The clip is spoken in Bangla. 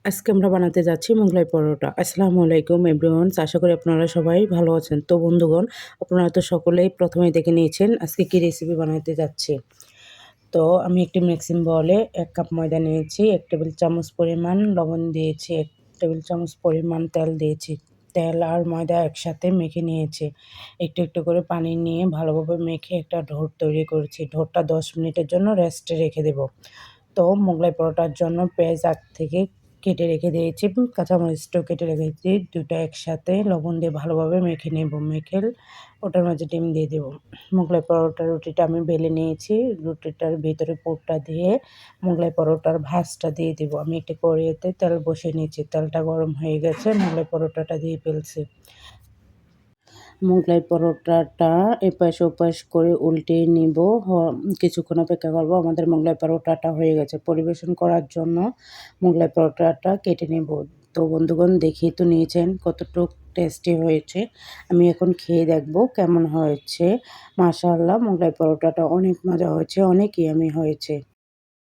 আজকে আমরা বানাতে যাচ্ছি মোগলাই পরোটা। আসসালামু আলাইকুম এভরিওয়ান। আশা করি আপনারা সবাই ভালো আছেন। তো বন্ধুগণ, আপনারা তো সকলেই প্রথমেই দেখে নিয়েছেন আজকে কী রেসিপি বানাতে যাচ্ছি। তো আমি একটি মিক্সিং বাউলে ১ কাপ ময়দা নিয়েছি, ১ টেবিল চামচ পরিমাণ লবণ দিয়েছি, ১ টেবিল চামচ পরিমাণ তেল দিয়েছি। তেল আর ময়দা একসাথে মেখে নিয়েছি। একটু, একটু করে পানি নিয়ে ভালোভাবে মেখে একটা ডো তৈরি করেছি। ডোটা ১০ মিনিটের জন্য রেস্টে রেখে দেব। তো মোগলাই পরোটার জন্য পেঁয়াজ আগ থেকে কেটে রেখে দিয়েছি, কাঁচামরিচটাও কেটে রেখেছি। ২ টা একসাথে লবণ দিয়ে ভালোভাবে মেখে নেব। মেখে ওটার মাঝে ডিম দিয়ে দেব। মোগলাই পরোটার রুটিটা আমি বেলে নিয়েছি। রুটিটার ভিতরে পুরটা দিয়ে মোগলাই পরোটার ভাঁজটা দিয়ে দেব। আমি একটি কড়াইতে তেল বসিয়ে নিয়েছি। তেলটা গরম হয়ে গেছে, মোগলাই পরোটাটা দিয়ে ফেলছি। মোগলাই পরোটাটা এপাশ ওপাশ করে উল্টিয়ে নিব। কিছুক্ষণ অপেক্ষা করব। আমাদের মোগলাই পরোটাটা হয়ে গেছে। পরিবেশন করার জন্য মোগলাই পরোটাটা কেটে নেব। তো বন্ধুগণ, দেখেই তো নিয়েছেন কতটুক টেস্টি হয়েছে। আমি এখন খেয়ে দেখব কেমন হয়েছে। মাশাআল্লাহ, মোগলাই পরোটাটা অনেক মজা হয়েছে, অনেক ইয়াম্মি হয়েছে।